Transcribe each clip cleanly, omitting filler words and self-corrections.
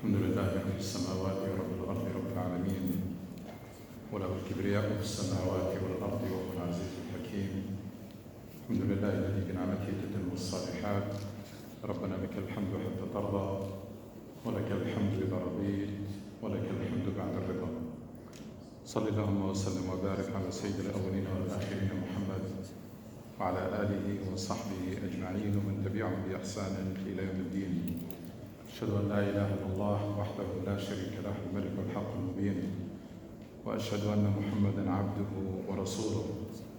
الحمد لله رب السماوات ورب الأرض رب العالمين وله الكبرياء في السماوات والأرض وهو العزيز الحكيم. الحمد لله الذي بنعمته تتم الصالحات. ربنا لك الحمد حتى ترضى ولك الحمد إذا رضيت ولك الحمد بعد الرضا. صل اللهم وسلم وبارك على سيد الأولين والآخرين محمد وعلى آله وصحبه أجمعين ومن تبعهم بإحسان إلى يوم الدين. أشهد أن لا إله إلا الله وحده لا شريك له الملك الحق المبين، وأشهد أن محمدا عبده ورسوله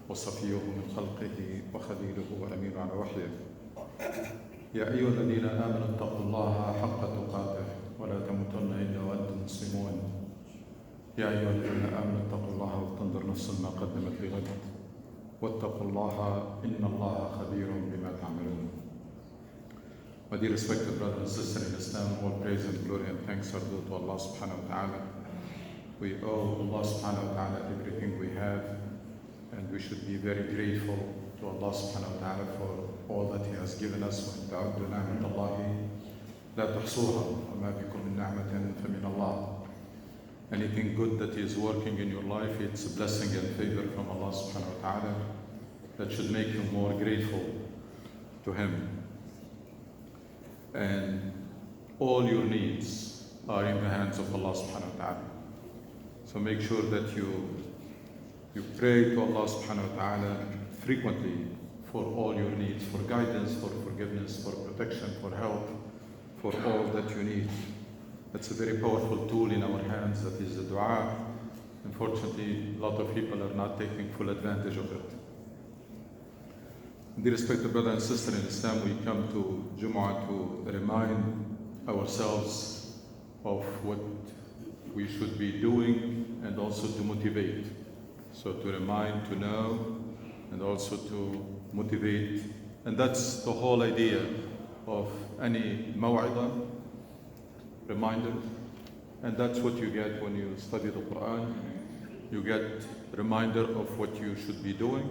وصفيه من خلقه وخليله وأمينه على وحيه. يا أيها الذين آمنوا اتقوا الله حق تقاته ولا تموتن إلا وأنتم مسلمون. يا أيها الذين آمنوا اتقوا الله ولتنظر نفس ما قدمت لغد واتقوا الله إن الله خبير بما تعملون. My dear respected brothers and sisters in Islam, all praise and glory and thanks are due to Allah subhanahu wa ta'ala. We owe Allah subhanahu wa ta'ala everything we have, and we should be very grateful to Allah subhanahu wa ta'ala for all that He has given us. وَإِن تَعُدُّوا نِعْمَةَ اللَّهِ لَا تُحْصُوهَا وَمَا بِكُم مِّن نِّعْمَةٍ فَمِنَ اللَّهِ. Anything good that is working in your life, it's a blessing and favor from Allah subhanahu wa ta'ala that should make you more grateful to Him. And all your needs are in the hands of Allah subhanahu wa ta'ala. So make sure that you pray to Allah subhanahu wa ta'ala frequently for all your needs, for guidance, for forgiveness, for protection, for help, for all that you need. That's a very powerful tool in our hands, that is the dua. Unfortunately, a lot of people are not taking full advantage of it. Dear respected brother and sister in Islam, we come to Jumu'ah to remind ourselves of what we should be doing and also to motivate. So to remind, to know, and also to motivate. And that's the whole idea of any maw'idah, reminder. And that's what you get when you study the Quran. You get a reminder of what you should be doing,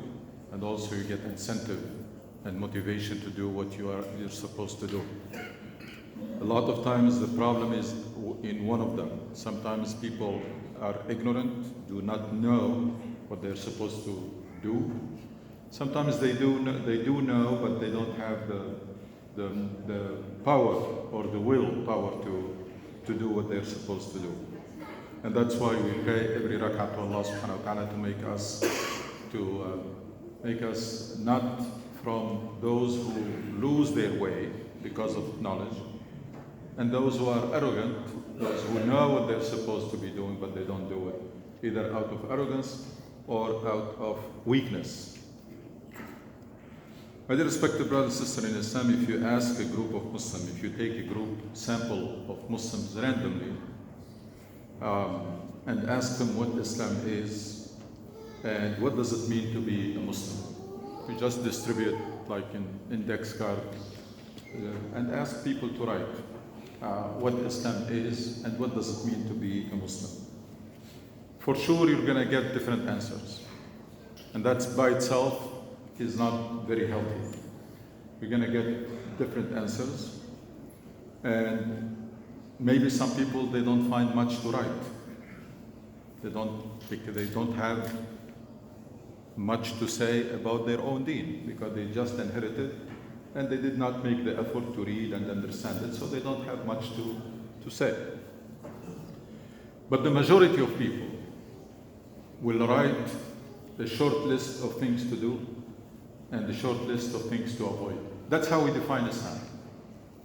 and also you get incentive and motivation to do what you're supposed to do. A lot of times the problem is in one of them. Sometimes people are ignorant, do not know what they're supposed to do. Sometimes they do know, but they don't have the power or the willpower to do what they're supposed to do. And that's why we pray every rak'ah to Allah subhanahu wa ta'ala to make us not from those who lose their way because of knowledge, and those who are arrogant, those who know what they're supposed to be doing but they don't do it, either out of arrogance or out of weakness. My dear respected brother and sister in Islam, if you ask a group of Muslims, if you take a group sample of Muslims randomly, and ask them what Islam is and what does it mean to be a Muslim. We just distribute like an index card and ask people to write what Islam is and what does it mean to be a Muslim. For sure you're going to get different answers, and that's by itself is not very healthy. You're going to get different answers, and maybe some people, they don't find much to write. They don't have much to say about their own deen because they just inherited and they did not make the effort to read and understand it, so they don't have much to say. But the majority of people will write a short list of things to do and a short list of things to avoid. That's how we define Islam.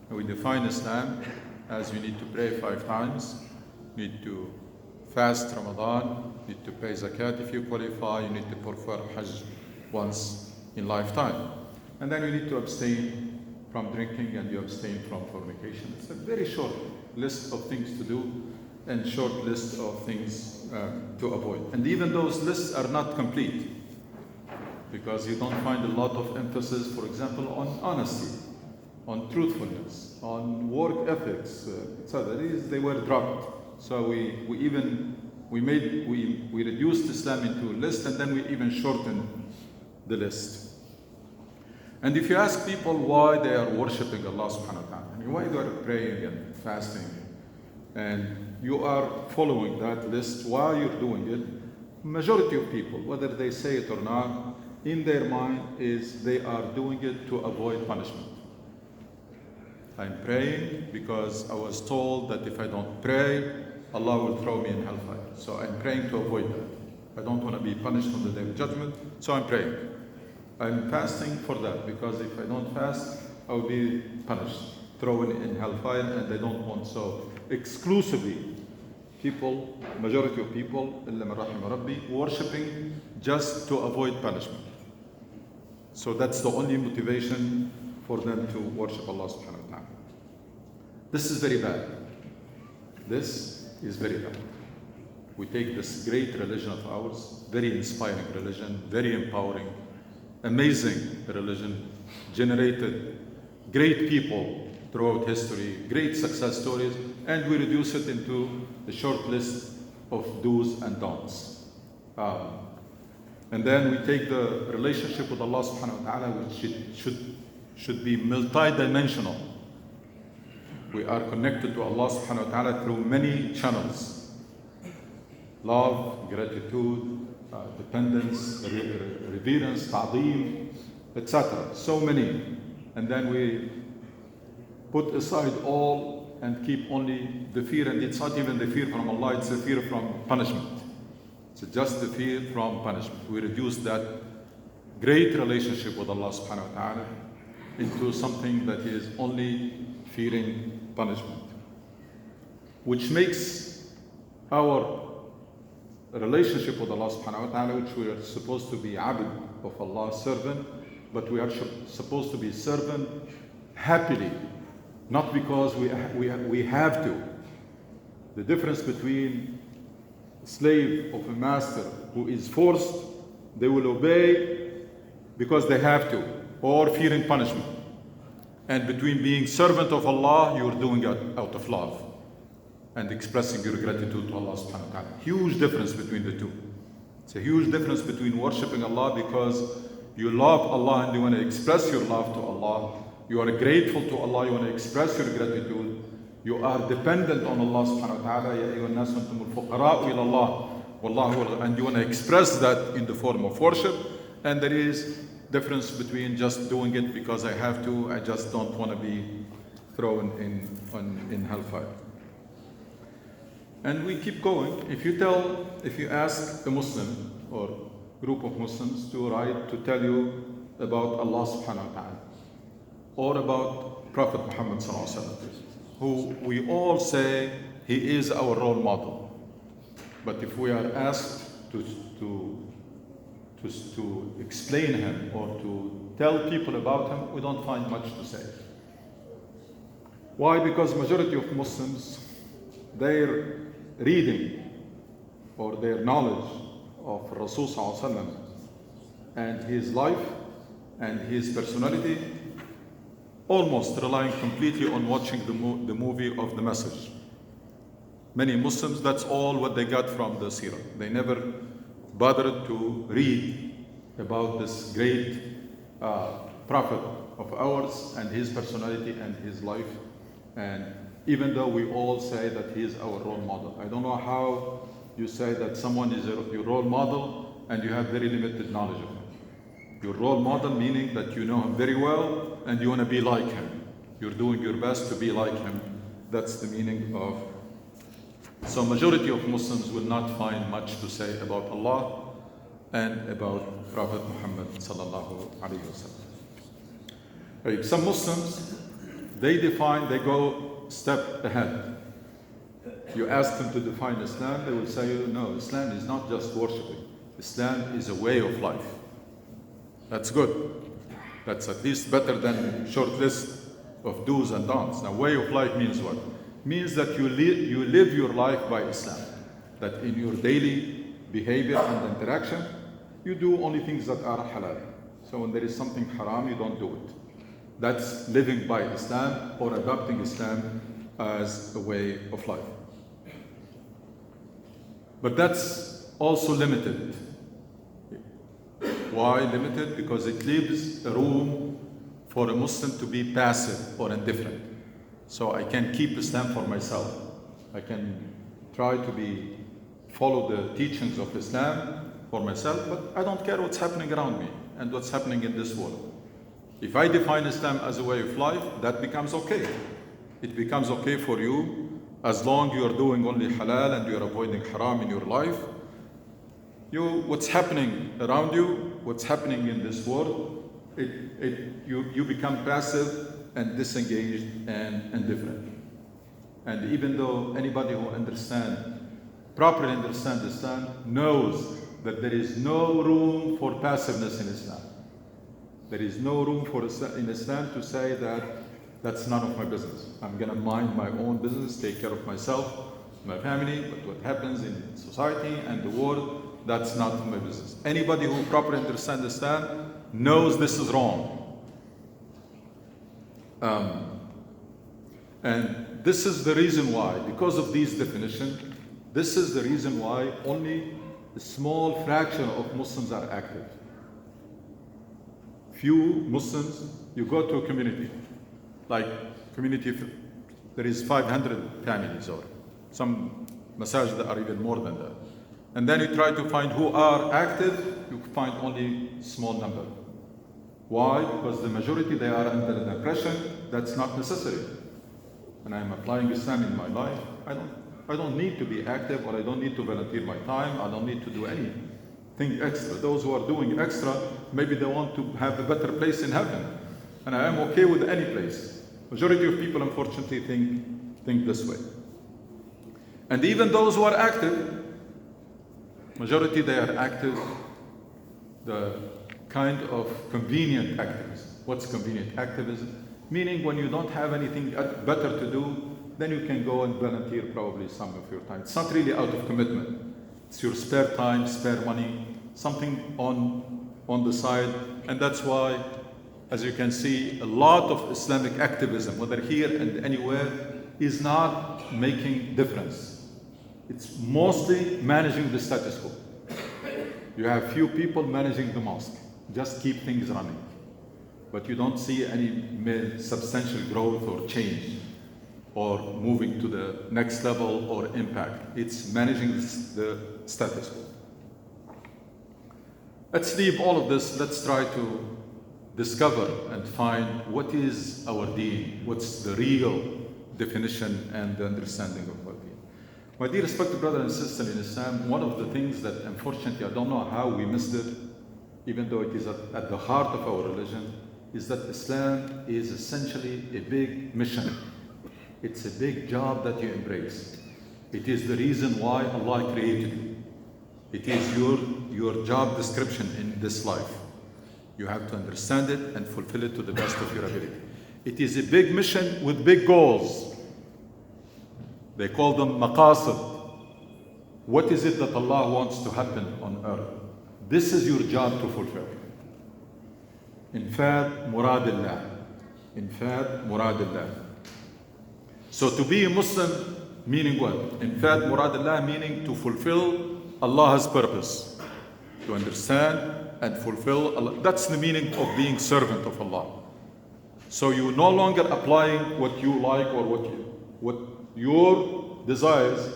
We define Islam as you need to pray 5 times, you need to fast Ramadan, you need to pay zakat if you qualify, you need to perform Hajj once in lifetime. And then you need to abstain from drinking and you abstain from fornication. It's a very short list of things to do and short list of things to avoid. And even those lists are not complete because you don't find a lot of emphasis, for example, on honesty, on truthfulness, on work ethics, etc. They were dropped. So we reduced Islam into a list, and then we even shortened the list. And if you ask people why they are worshipping Allah subhanahu wa ta'ala, why they are praying and fasting and you are following that list while you're doing it, majority of people, whether they say it or not, in their mind is they are doing it to avoid punishment. I'm praying because I was told that if I don't pray, Allah will throw me in hellfire. So I'm praying to avoid that. I don't want to be punished on the day of judgment, so I'm praying. I'm fasting for that, because if I don't fast, I will be punished, thrown in hellfire, and I don't want. So exclusively, people, majority of people, illa man rahima rabbi, worshipping just to avoid punishment. So that's the only motivation for them to worship Allah subhanahu wa ta'ala. This is very bad. This is very bad. We take this great religion of ours, very inspiring religion, very empowering, amazing religion, generated great people throughout history, great success stories, and we reduce it into a short list of do's and don'ts. And then we take the relationship with Allah subhanahu wa ta'ala, which should be multi-dimensional. We are connected to Allah subhanahu wa ta'ala through many channels. Love, gratitude, dependence, reverence, ta'zeem, etc. So many. And then we put aside all and keep only the fear, and it's not even the fear from Allah, it's the fear from punishment. It's just the fear from punishment. We reduce that great relationship with Allah subhanahu wa ta'ala into something that is only fearing punishment, which makes our relationship with Allah subhanahu wa ta'ala, which we are supposed to be abd of Allah, servant, but we are supposed to be servant happily, not because we have to. The difference between a slave of a master who is forced, they will obey because they have to, or fearing punishment. And between being servant of Allah, you're doing it out of love and expressing your gratitude to Allah subhanahu wa ta'ala. Huge difference between the two. It's a huge difference between worshipping Allah because you love Allah and you want to express your love to Allah. You are grateful to Allah, you want to express your gratitude. You are dependent on Allah subhanahu wa ta'ala. Ya ayyuhan nas antumul fuqara'u ila Allah wallahu, and you want to express that in the form of worship. And there is difference between just doing it because I have to, I just don't want to be thrown in hellfire. And we keep going. If you ask a Muslim or group of Muslims to tell you about Allah subhanahu wa ta'ala or about Prophet Muhammad sallallahu alaihi wasallam, who we all say he is our role model. But if we are asked to explain him or to tell people about him, we don't find much to say. Why? Because majority of Muslims, their reading or their knowledge of Rasul sallallahu alaihi wasallam and his life and his personality almost relying completely on watching the movie of the Message. Many Muslims, that's all what they got from the seerah. They never bothered to read about this great prophet of ours and his personality and his life. And even though we all say that he is our role model, I don't know how you say that someone is your role model and you have very limited knowledge of him. Your role model meaning that you know him very well and you want to be like him. You're doing your best to be like him. That's the meaning of. So majority of Muslims will not find much to say about Allah and about Prophet Muhammad sallallahu alaihi wasallam. Some Muslims, they go step ahead. You ask them to define Islam, they will say, no, Islam is not just worshiping. Islam is a way of life. That's good. That's at least better than a short list of do's and don'ts. Now, way of life means what? Means that you live your life by Islam. That in your daily behavior and interaction, you do only things that are halal. So when there is something haram, you don't do it. That's living by Islam or adopting Islam as a way of life. But that's also limited. Why limited? Because it leaves a room for a Muslim to be passive or indifferent. So I can keep Islam for myself. I can try to follow the teachings of Islam for myself, but I don't care what's happening around me and what's happening in this world. If I define Islam as a way of life, that becomes okay. It becomes okay for you as long you are doing only halal and you are avoiding haram in your life. What's happening around you, what's happening in this world, you become passive and disengaged and indifferent. And even though anybody who properly understands Islam knows that there is no room for passiveness in Islam. There is no room in Islam to say that that's none of my business. I'm going to mind my own business, take care of myself, my family, but what happens in society and the world, that's not my business. Anybody who properly understands Islam knows this is wrong. And this is the reason why, because of these definitions, this is the reason why only a small fraction of Muslims are active. Few Muslims, you go to a community, there is 500 families or some masajid that are even more than that. And then you try to find who are active, you find only small number. Why? Because the majority, they are under the impression that's not necessary. And I'm applying Islam in my life. I don't need to be active, or I don't need to volunteer my time. I don't need to do anything extra. Those who are doing extra, maybe they want to have a better place in heaven. And I am okay with any place. Majority of people, unfortunately, think this way. And even those who are active, majority, they are active, the kind of convenient activism. What's convenient activism? Meaning when you don't have anything better to do, then you can go and volunteer probably some of your time. It's not really out of commitment. It's your spare time, spare money, something on the side. And that's why, as you can see, a lot of Islamic activism, whether here and anywhere, is not making difference. It's mostly managing the status quo. You have few people managing the mosque, just keep things running. But you don't see any substantial growth or change or moving to the next level or impact. It's managing the status quo. Let's leave all of this. Let's try to discover and find what is our deen, what's the real definition and the understanding of our deen. My dear respected brothers and sisters in Islam, one of the things that unfortunately I don't know how we missed it, even though it is at the heart of our religion, is that Islam is essentially a big mission. It's a big job that you embrace. It is the reason why Allah created you. It is your job description in this life. You have to understand it and fulfill it to the best of your ability. It is a big mission with big goals. They call them maqasid. What is it that Allah wants to happen on earth? This is your job to fulfill. Infad muradillah. Infad muradillah. So to be a Muslim, meaning what? Infad muradillah, meaning to fulfill Allah's purpose. To understand and fulfill Allah. That's the meaning of being servant of Allah. So you're no longer applying what you like or what your desires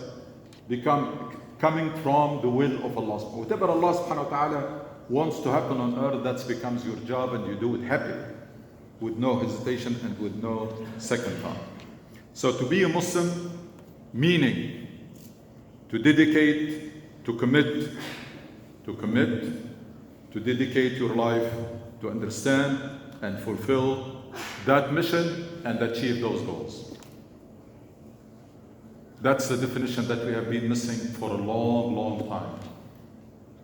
become coming from the will of Allah. Whatever Allah subhanahu wa ta'ala wants to happen on earth, that becomes your job, and you do it happily, with no hesitation and with no second thought. So to be a Muslim, meaning to dedicate, to commit, to dedicate your life to understand and fulfill that mission and achieve those goals. That's the definition that we have been missing for a long, long time.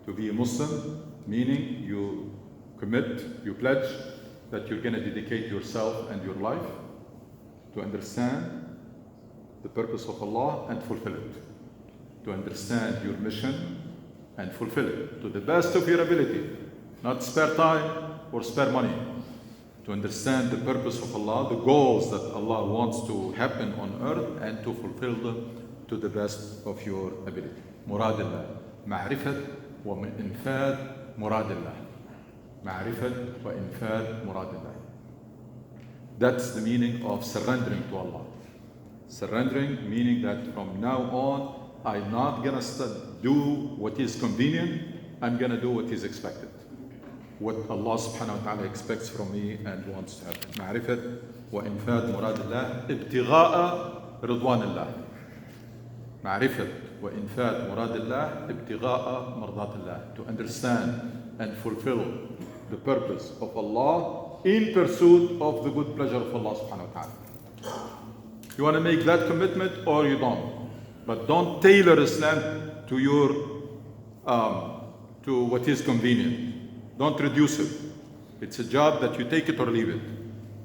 To be a Muslim, meaning you commit, you pledge that you're going to dedicate yourself and your life to understand the purpose of Allah and fulfill it. To understand your mission and fulfill it to the best of your ability, not spare time or spare money. To understand the purpose of Allah, the goals that Allah wants to happen on earth, and to fulfill them to the best of your ability. Muradillah. Ma'rifat wa infad muradillah. Ma'rifat wa infad muradillah. That's the meaning of surrendering to Allah. Surrendering, meaning that from now on, I'm not gonna do what is convenient, I'm gonna do what is expected. What Allah subhanahu wa ta'ala expects from me and wants to happen. معرفة وإنفاذ مراد الله ابتغاء رضوان الله. معرفة وإنفاذ مراد الله ابتغاء مرضات الله. To understand and fulfill the purpose of Allah in pursuit of the good pleasure of Allah subhanahu wa ta'ala. You want to make that commitment or you don't. But don't tailor Islam to your to what is convenient. Don't reduce it. It's a job that you take it or leave it.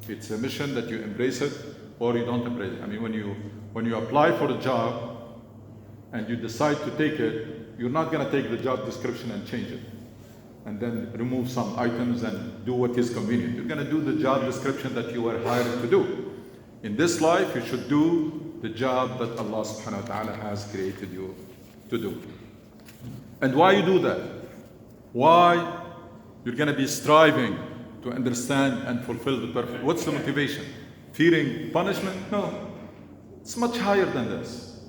It's a mission that you embrace it or you don't embrace it. I mean, when you apply for a job and you decide to take it, you're not going to take the job description and change it and then remove some items and do what is convenient. You're going to do the job description that you were hired to do. In this life, you should do the job that Allah subhanahu wa ta'ala has created you to do. And why you do that? Why you're going to be striving to understand and fulfill the purpose? What's the motivation? Fearing punishment? No. It's much higher than this.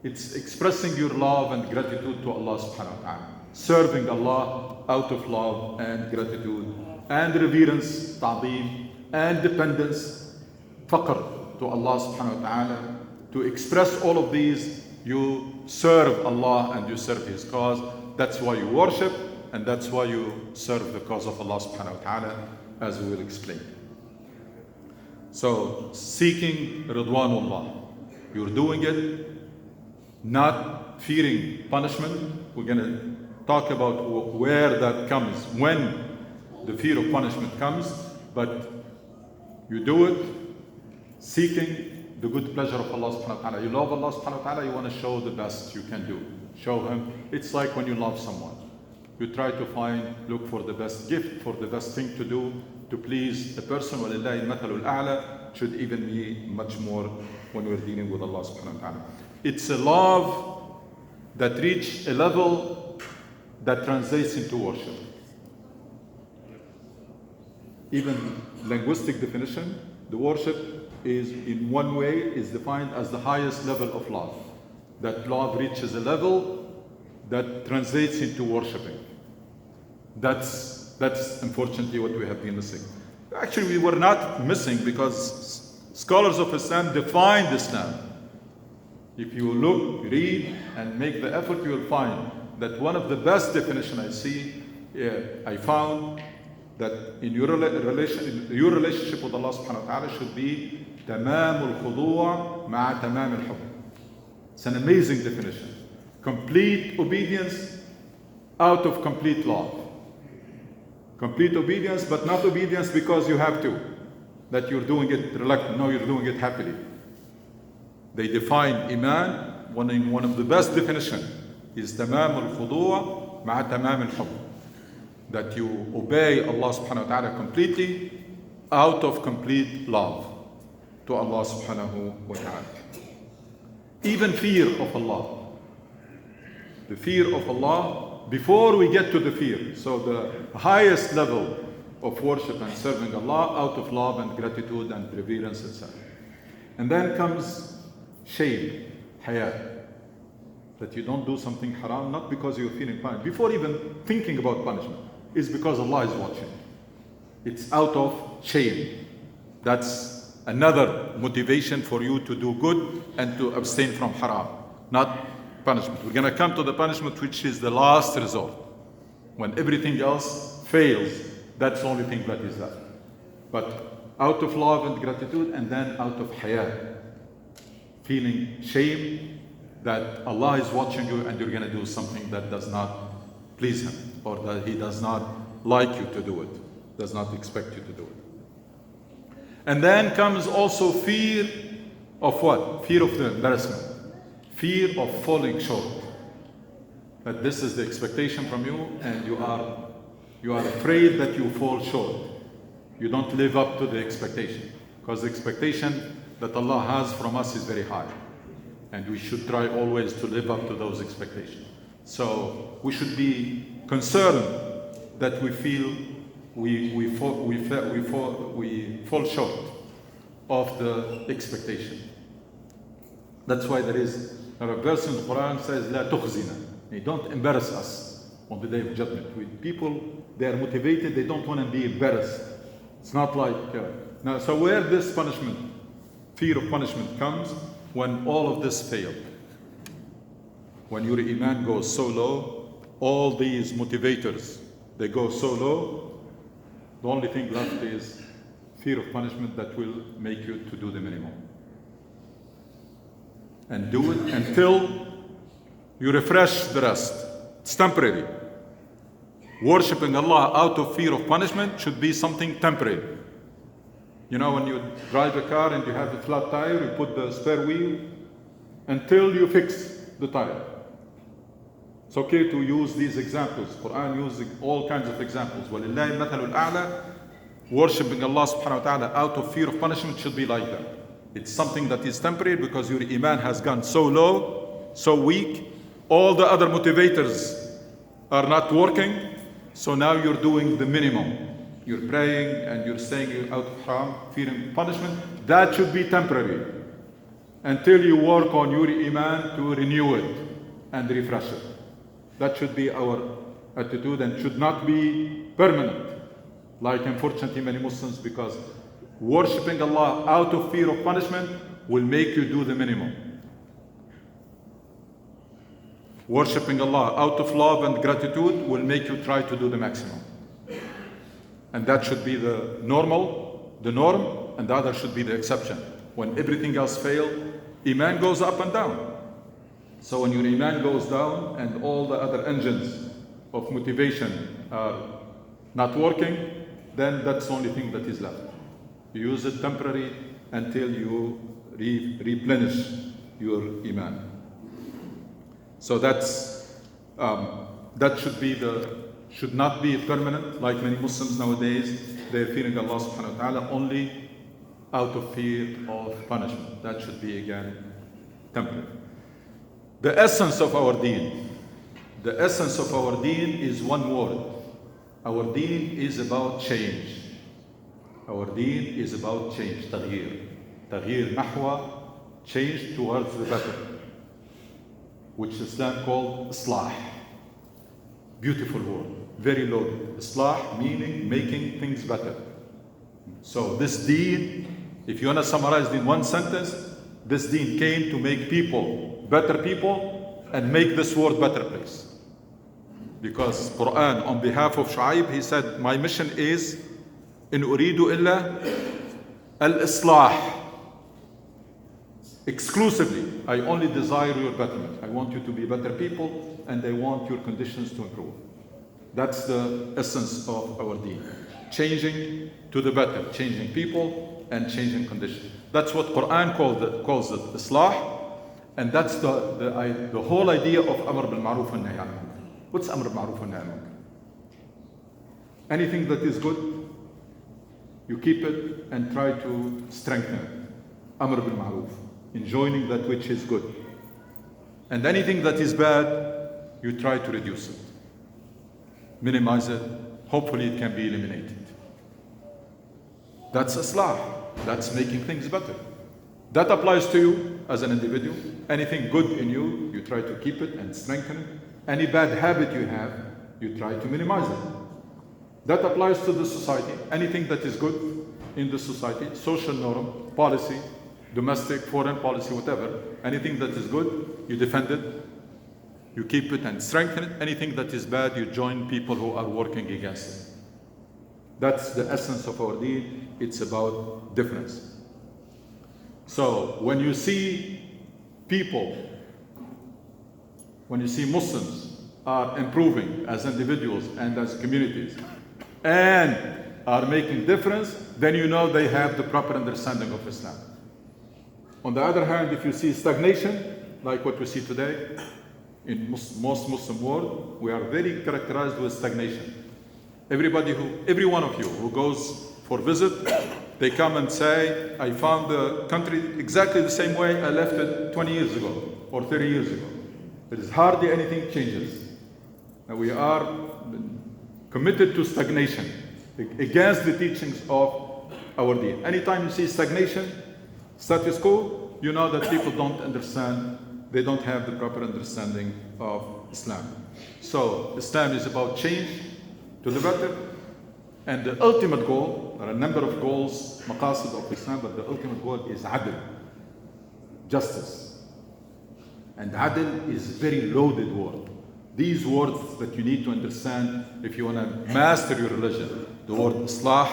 It's expressing your love and gratitude to Allah subhanahu wa ta'ala. Serving Allah out of love and gratitude and reverence, ta'zeem, and dependence, faqr to Allah subhanahu wa ta'ala. To express all of these, you serve Allah and you serve His cause. That's why you worship and that's why you serve the cause of Allah subhanahu wa ta'ala, as we will explain. So, seeking Ridwanullah. You're doing it not fearing punishment. We're going to talk about where that comes, when the fear of punishment comes, but you do it seeking the good pleasure of Allah subhanahu wa ta'ala. You love Allah subhanahu wa ta'ala, you want to show the best you can do. Show Him. It's like when you love someone. You try to look for the best gift, for the best thing to do, to please the person. وَلِلَّهِ الْمَثَلُ الْأَعْلَى should even be much more when we're dealing with Allah subhanahu wa ta'ala. It's a love that reaches a level that translates into worship. Even linguistic definition, the worship is in one way is defined as the highest level of love. That love reaches a level that translates into worshiping. That's unfortunately what we have been missing. Actually, we were not missing because scholars of Islam defined Islam. If you look, read, and make the effort, you will find that one of the best definitions I found that in your relationship with Allah subhanahu wa ta'ala should be تمام الخضوع مع تمام الحب. It's an amazing definition. Complete obedience out of complete love. Complete obedience, but not obedience because you have to. That you're doing it reluctantly. No, you're doing it happily. They define Iman, one of the best definitions is تمام الخضوع مع تمام الحب. That you obey Allah subhanahu wa ta'ala completely out of complete love to Allah subhanahu wa ta'ala. Even fear of Allah. The fear of Allah before we get to the fear. So the highest level of worship and serving Allah out of love and gratitude and reverence, etc. And then comes shame, haya. That you don't do something haram, not because you're feeling punishment. Before even thinking about punishment, it's because Allah is watching. It's out of shame. That's another motivation for you to do good and to abstain from haram, not punishment. We're going to come to the punishment, which is the last resort. When everything else fails, that's the only thing that is left. But out of love and gratitude, and then out of haya, feeling shame that Allah is watching you and you're going to do something that does not please Him, or that He does not like you to do it, does not expect you to do it. And then comes also fear of what? Fear of the embarrassment. Fear of falling short. That this is the expectation from you and you are afraid that you fall short. You don't live up to the expectation. Because the expectation that Allah has from us is very high. And we should try always to live up to those expectations. So we should be concerned that we feel we fall short of the expectation. That's why there is a verse in the Quran says, لا تخزنا. Don't embarrass us on the day of judgment. With people, they are motivated, they don't want to be embarrassed. It's not like, now, so where this punishment, fear of punishment comes, when all of this failed. When your iman goes so low, all these motivators, they go so low, the only thing left is fear of punishment that will make you to do the minimum. And do it until you refresh the rest. It's temporary. Worshipping Allah out of fear of punishment should be something temporary. You know, when you drive a car and you have a flat tire, you put the spare wheel until you fix the tire. It's okay to use these examples. Quran uses all kinds of examples. وَلِلَّهِ الْمَثَلُ الْأَعْلَى. Worshipping Allah subhanahu wa ta'ala out of fear of punishment should be like that. It's something that is temporary because your iman has gone so low, so weak. All the other motivators are not working. So now you're doing the minimum. You're praying and you're staying out of haram, fearing punishment. That should be temporary until you work on your iman to renew it and refresh it. That should be our attitude and should not be permanent. Like unfortunately many Muslims, because worshipping Allah out of fear of punishment will make you do the minimum. Worshipping Allah out of love and gratitude will make you try to do the maximum. And that should be the norm, and the other should be the exception. When everything else fails, iman goes up and down. So when your iman goes down and all the other engines of motivation are not working, then that's the only thing that is left. You use it temporarily until you replenish your iman. So that should not be permanent. Like many Muslims nowadays, they're fearing Allah subhanahu wa ta'ala only out of fear of punishment. That should be again temporary. The essence of our deen. The essence of our deen is one word. Our deen is about change. Our deen is about change. تغيير. تغيير نحو change towards the better, which Islam called Islah. Beautiful word, very loaded. Islah meaning making things better. So this deen, if you want to summarize it in one sentence, this deen came to make people better people and make this world better place. Because Quran, on behalf of Shu'aib, he said, my mission is in uridu illa al-islah. Exclusively, I only desire your betterment. I want you to be better people and I want your conditions to improve. That's the essence of our deen. Changing to the better, changing people and changing conditions. That's what Quran calls it Islah. And that's the whole idea of Amr bil Ma'ruf and Nahy anil Munkar. What's Amr bil Ma'ruf and Nahy anil Munkar? Anything that is good, you keep it and try to strengthen it. Amr bil Ma'ruf. Enjoining that which is good. And anything that is bad, you try to reduce it. Minimize it. Hopefully it can be eliminated. That's Islah. That's making things better. That applies to you as an individual. Anything good in you, you try to keep it and strengthen it. Any bad habit you have, you try to minimize it. That applies to the society. Anything that is good in the society, social norm, policy, domestic, foreign policy, whatever, anything that is good, you defend it, you keep it and strengthen it. Anything that is bad, you join people who are working against it. That's the essence of our deen. It's about difference. So when you see people, when you see Muslims are improving as individuals and as communities and are making difference, then you know they have the proper understanding of Islam. On the other hand, if you see stagnation, like what we see today in most Muslim world, we are very characterized with stagnation. Every one of you who goes for visit, they come and say, I found the country exactly the same way I left it 20 years ago or 30 years ago. There is hardly anything changes. Now we are committed to stagnation, against the teachings of our deen. Anytime you see stagnation, status quo, you know that people don't understand, they don't have the proper understanding of Islam. So Islam is about change to the better, and the ultimate goal, there are a number of goals, maqasid of Islam, but the ultimate goal is adl, justice. And adl is a very loaded word. These words that you need to understand if you want to master your religion. The word islah,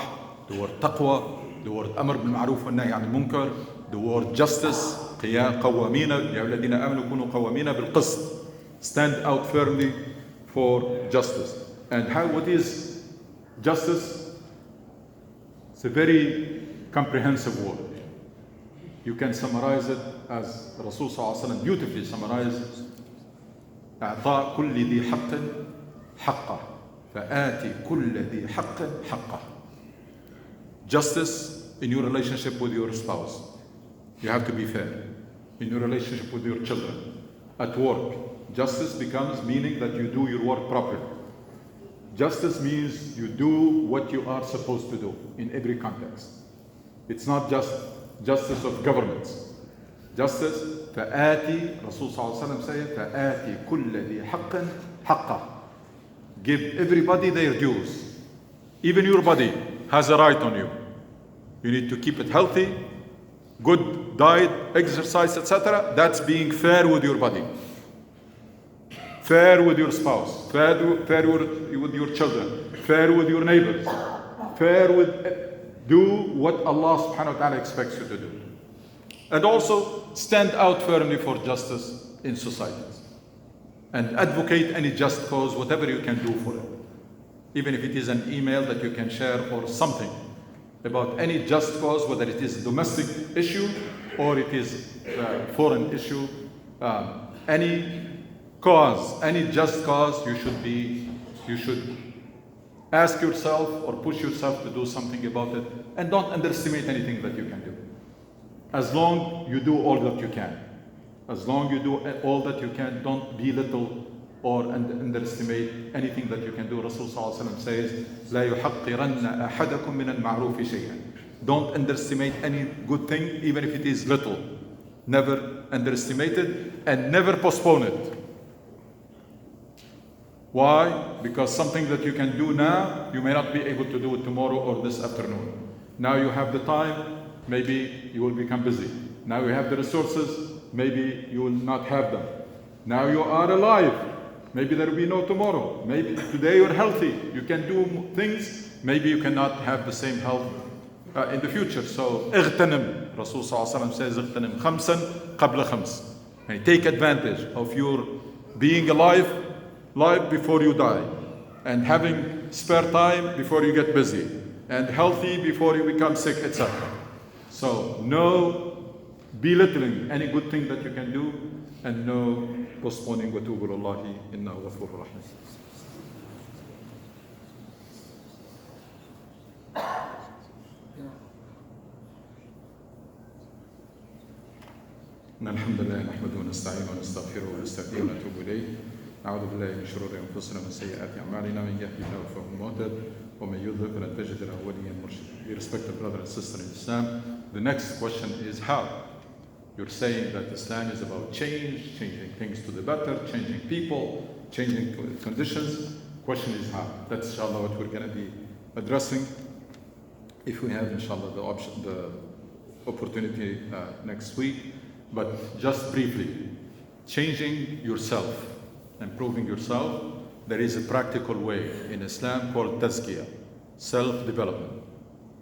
the word taqwa, the word amr bil ma'ruf wa nahy anil munkar, the word justice, qawamina, ya alladhina amanu kunu qawamina bil qist. Stand out firmly for justice. And what is justice? It's a very comprehensive word. You can summarize it as Rasul sallallahu alaihi wasallam beautifully summarized: "أعطاء كل ذي حق حقه، فآتي كل ذي حق حقه." Justice in your relationship with your spouse. You have to be fair. In your relationship with your children. At work, justice becomes meaning that you do your work properly. Justice means you do what you are supposed to do in every context. It's not just justice of governments. Justice, فآتي, Rasul sallallahu alaihi wasallam said, فآتي كل ذي حق حقه. Give everybody their dues. Even your body has a right on you. You need to keep it healthy, good diet, exercise, etc. That's being fair with your body. Fair with your spouse, fair with your children, fair with your neighbors, do what Allah subhanahu wa ta'ala expects you to do. And also stand out firmly for justice in societies. And advocate any just cause, whatever you can do for it. Even if it is an email that you can share or something about any just cause, whether it is a domestic issue or it is a foreign issue, any cause, any just cause, you should ask yourself or push yourself to do something about it, and don't underestimate anything that you can do. As long you do all that you can. As long you do all that you can, don't belittle or underestimate anything that you can do. Rasul sallallahu alaihi wasallam says, لا يحقرن أحدكم من المعروف شيئا. Don't underestimate any good thing, even if it is little. Never underestimate it and never postpone it. Why? Because something that you can do now, you may not be able to do it tomorrow or this afternoon. Now you have the time, maybe you will become busy. Now you have the resources, maybe you will not have them. Now you are alive, maybe there will be no tomorrow. Maybe today you're healthy, you can do things, maybe you cannot have the same health in the future. So, اغتنم, Rasul sallallahu alaihi wasallam says, اغتنم خمسا قبل خمس. And take advantage of your being alive before you die, and having spare time before you get busy, and healthy before you become sick, etc. So no belittling any good thing that you can do, and no postponing. وَتُوبُوا إِلَى اللَّهِ إِنَّهُ غَفُورٌ رَحِيمٌ. إن الحمد لله نحمده ونستعينه ونستغفره ونستهديه ونتوب إليه. نعوذ بالله من شرور أنفسنا ومن سيئات أعمالنا، من يهده الله فهو المهتد ومن يضلل فلن تجد له وليا مرشدا. Respected brother and sister in Islam, the next question is how? You're saying that Islam is about change, changing things to the better, changing people, changing conditions. Question is how? That's inshallah what we're going to be addressing if we have inshallah the opportunity next week. But just briefly, changing yourself, improving yourself, there is a practical way in Islam called tazkiyah, self-development.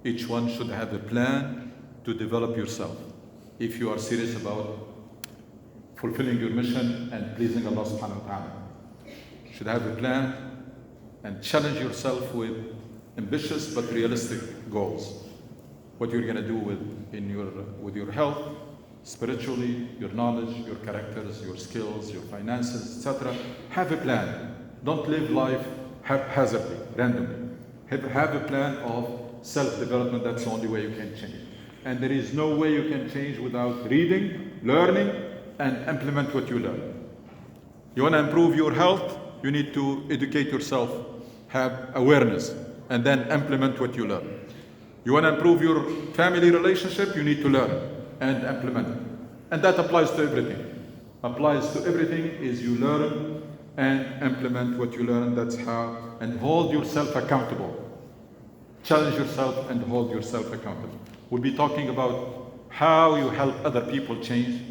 Each one should have a plan to develop yourself. If you are serious about fulfilling your mission and pleasing Allah subhanahu wa ta'ala, you should have a plan and challenge yourself with ambitious but realistic goals. What you're going to do with your health, spiritually, your knowledge, your characters, your skills, your finances, etc. Have a plan. Don't live life haphazardly, randomly. Have a plan of self-development. That's the only way you can change. And there is no way you can change without reading, learning, and implement what you learn. You want to improve your health, you need to educate yourself, have awareness, and then implement what you learn. You want to improve your family relationship, you need to learn and implement it. And that applies to everything. Applies to everything is you learn and implement what you learn. That's how, and hold yourself accountable. Challenge yourself and hold yourself accountable. We'll be talking about how you help other people change,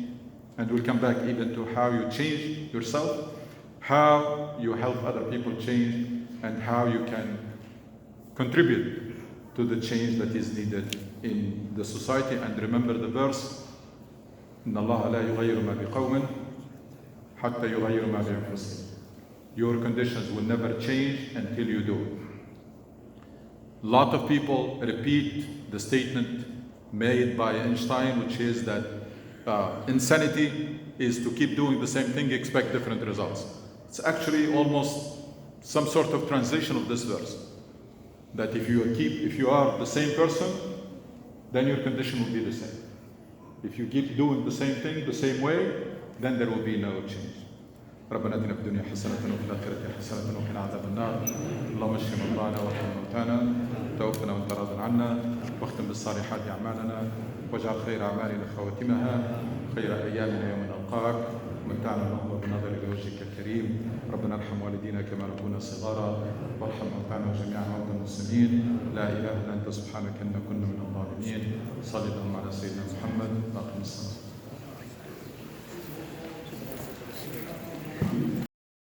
and we'll come back even to how you change yourself, how you help other people change, and how you can contribute to the change that is needed in the society. And remember the verse, إن الله لا يغير ما بقوم حتى يغيروا ما بأنفسهم. Your conditions will never change until you do. A lot of people repeat the statement made by Einstein, which is that insanity is to keep doing the same thing, expect different results. It's actually almost some sort of translation of this verse. That if you are the same person, then your condition will be the same. If you keep doing the same thing the same way, then there will be no change. ربنا اتنا في الدنيا حسنة وفي الآخرة حسنة وقنا عذاب النار. اللهم اشف مرضانا وارحم موتانا توفنا وانت راض عنا واختم بالصالحات أعمالنا واجعل خير أعمالنا خواتمها خير أيامنا يوم نلقاك ومتعنا اللهم بالنظر إلى وجهك الكريم. ربنا ارحم والدينا كما ربونا صغارا وارحم موتانا وجميع موتى المسلمين. لا إله إلا أنت سبحانك إنا كنا من الظالمين. صل اللهم على سيدنا محمد. أقم الصلاة.